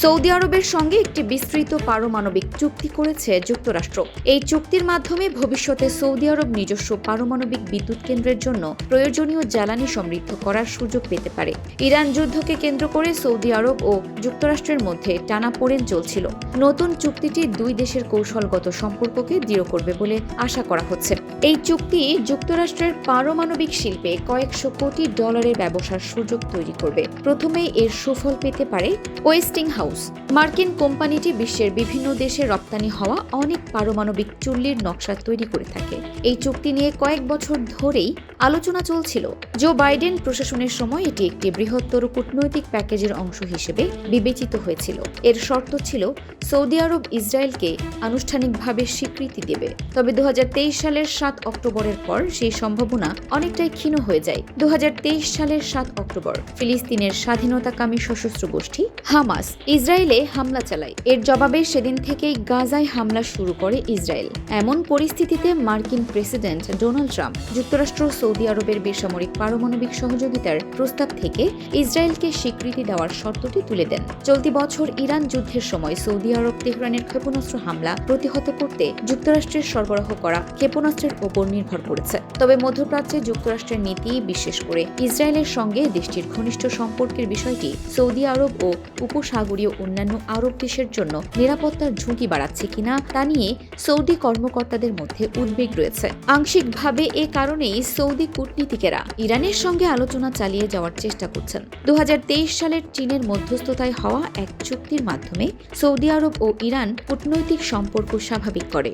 Saudi আরবের সঙ্গে একটি বিস্তৃত পারমাণবিক চুক্তি করেছে যুক্তরাষ্ট্র। এই চুক্তির মাধ্যমে ভবিষ্যতে সৌদি আরব নিজস্ব পারমাণবিক বিদ্যুৎ কেন্দ্রের জন্য প্রয়োজনীয় জ্বালানি সমৃদ্ধ করার সুযোগ পেতে পারে। ইরান যুদ্ধকে কেন্দ্র করে সৌদি আরব ও যুক্তরাষ্ট্রের মধ্যে টানাপোড়েন চলছিল। নতুন চুক্তিটি দুই দেশের কৌশলগত সম্পর্ককে দৃঢ় করবে বলে আশা করা হচ্ছে। এই চুক্তি যুক্তরাষ্ট্রের পারমাণবিক শিল্পে কয়েকশো কোটি ডলারের ব্যবসার সুযোগ তৈরি করবে। প্রথমেই এর সুফল পেতে পারে ওয়েস্টিংহাউস। মার্কিন কোম্পানিটি বিশ্বের বিভিন্ন দেশে রপ্তানি হওয়া অনেক পারমাণবিক চুল্লির নকশা তৈরি করে থাকে। এই চুক্তি নিয়ে কয়েক বছর ধরেই আলোচনা চলছিল। জো বাইডেন প্রশাসনের সময় এটি একটি বৃহত্তর কূটনৈতিক প্যাকেজের অংশ হিসেবে বিবেচিত হয়েছিল। এর শর্ত ছিল সৌদি আরব ইসরায়েলকে আনুষ্ঠানিকভাবে স্বীকৃতি দেবে। তবে 2023 সালের 7 অক্টোবরের পর সেই সম্ভাবনা অনেকটাই ক্ষীণ হয়ে যায়। 2023 সালের 7 অক্টোবর ফিলিস্তিনের স্বাধীনতাকামী সশস্ত্র গোষ্ঠী হামাস ইসরায়েলে হামলা চালায়। এর জবাবে সেদিন থেকেই গাজায় হামলা শুরু করে ইসরায়েল। এমন পরিস্থিতিতে মার্কিন প্রেসিডেন্ট ডোনাল্ড ট্রাম্প যুক্তরাষ্ট্র সৌদি আরবের বেসামরিক পারমাণবিক সহযোগিতার প্রস্তাব থেকে ইসরায়েলকে স্বীকৃতি দেওয়ার শর্তটি তুলে দেন। চলতি বছর ইরান যুদ্ধের সময় সৌদি আরব তেহরানের ক্ষেপণাস্ত্র হামলা প্রতিহত করতে যুক্তরাষ্ট্রের সরবরাহ করা ক্ষেপণাস্ত্রের ওপর নির্ভর করেছে। তবে মধ্যপ্রাচ্যে যুক্তরাষ্ট্রের নীতি, বিশেষ করে ইসরায়েলের সঙ্গে দেশটির ঘনিষ্ঠ সম্পর্কের বিষয়টি সৌদি আরব ও উপসাগরীয় অন্যান্য আরব দেশের জন্য নিরাপত্তার ঝুঁকি বাড়াচ্ছে কিনা তা নিয়ে সৌদি কর্মকর্তাদের মধ্যে উদ্বেগ রয়েছে। আংশিকভাবে এ কারণেই সৌদি কূটনীতিকেরা ইরানের সঙ্গে আলোচনা চালিয়ে যাওয়ার চেষ্টা করছেন। 2023 সালের চীনের মধ্যস্থতায় হওয়া এক চুক্তির মাধ্যমে সৌদি আরব ও ইরান কূটনৈতিক সম্পর্ক স্বাভাবিক করে।